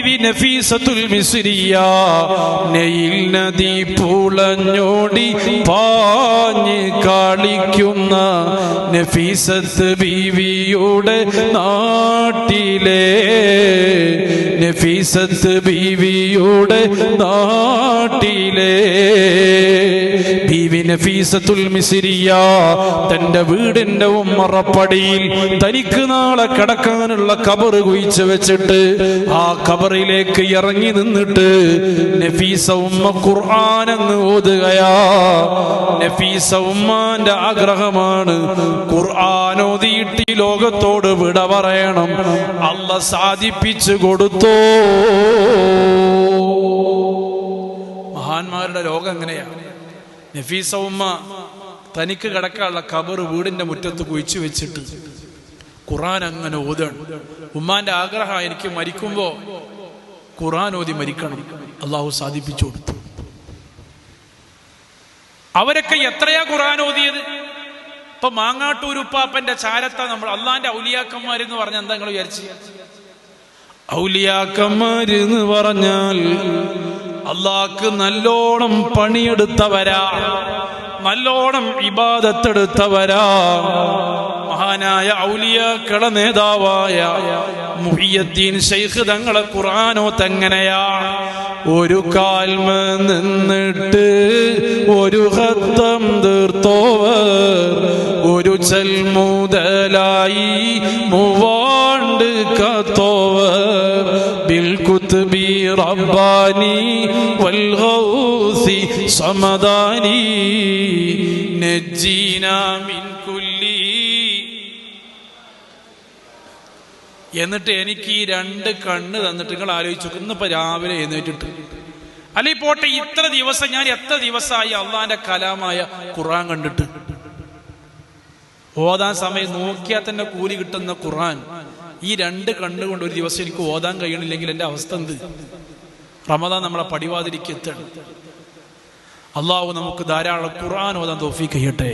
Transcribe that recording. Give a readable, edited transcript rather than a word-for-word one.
ബീവി Nafeesathul Misriya nail നദി പുളഞ്ഞോടി പാഞ്ഞ് കളിക്കുന്ന നഫീസത്ത് ബീവിയുടെ നാട്ടിലെ നഫീസത്ത് ബീവിയുടെ നാട്ടിലെ ബീവി നഫീസത്തുൽ മിസ്രിയ തന്റെ വീടിന്റെ ഉമ്മറപ്പടിയിൽ തനിക്ക് നാളെ കിടക്കാനുള്ള ഖബർ കുഴിച്ചു വെച്ചിട്ട് ആ ഖബറിലേക്ക് ഇറങ്ങി നിന്നിട്ട് നഫീസ ഉമ്മ ഖുർആൻ എന്ന് ഓതുകയാ. നഫീസ ഉമ്മാന്റെ ആഗ്രഹമാണ് ഖുർആൻ ഓതിയിട്ട് ഈ ലോകത്തോട് വിട പറയണം. അല്ലാഹ് സാധിപ്പിച്ചു കൊടുത്തു. മഹാന്മാരുടെ ലോകം എങ്ങനെയാണ്? നഫീസ ഉമ്മ തനിക്ക് കിടക്കാനുള്ള ഖബർ വീടിന്റെ മുറ്റത്ത് കുഴിച്ചു വെച്ചിട്ട് ഖുർആൻ അങ്ങനെ ഓതാണ്. ഉമ്മാന്റെ ആഗ്രഹം എനിക്ക് മരിക്കുമ്പോ ഖുർആൻ ഓതി മരിക്കണം. അള്ളാഹു സാധിപ്പിച്ചു കൊടുത്തു. അവരൊക്കെ എത്രയാ ഖുർആൻ ഓതിയത്? ഇപ്പൊ മാങ്ങാട്ടൂരുപ്പാപ്പന്റെ ചാരത്ത നമ്മൾ അള്ളാന്റെ ഔലിയാക്കന്മാരെന്ന് പറഞ്ഞാൽ എന്താ നിങ്ങൾ വിചാരിച്ചു? ഔലിയാക്കന്മാരെന്ന് പറഞ്ഞാൽ അള്ളാഹ്ക്ക് നല്ലോണം പണിയെടുത്തവരാ, നല്ലോണം ഇബാദത്തെടുത്തവരാ. മഹാനായ ഔലിയാക്കളെ നേതാവായ മുഹിയുദ്ദീൻ ശൈഖ് തങ്ങളെ ഖുർആനോ തങ്ങനെയാ. ഒരു കാൽമ നിന്നിട്ട് ഒരു ഖത്തം തീർത്തോവർ, ഒരു ചൽമുതലായി മൂവാണ്ട് കത്തോവർ. ബിൽ കുത്ബി റബ്ബാനി വൽ ഗൗസി സമദാനി നജ്ജീനാ മിൻ കുല്ലി. എന്നിട്ട് എനിക്ക് ഈ 2 കണ്ണ് തന്നിട്ട് നിങ്ങൾ ആലോചിച്ചു, ഇന്നിപ്പോ രാവിലെ എഴുന്നേറ്റിട്ട് അല്ലെ പോട്ടെ, ഇത്ര ദിവസം ഞാൻ എത്ര ദിവസമായി അള്ളാന്റെ കലാമായ ഖുർആൻ കണ്ടിട്ട് ഓതാൻ സമയം നോക്കിയാൽ തന്നെ കൂലി കിട്ടുന്ന ഖുർആൻ ഈ 2 കണ്ണുകൊണ്ട് ഒരു ദിവസം എനിക്ക് ഓതാൻ കഴിയണില്ലെങ്കിൽ എന്റെ അവസ്ഥ എന്ത്? റമദാൻ നമ്മളെ പടിവാതിരിക്ക് എത്തണം. അള്ളാഹു നമുക്ക് ധാരാളം ഖുർആൻ ഓതാൻ തൗഫീഖ് ചെയ്യട്ടെ.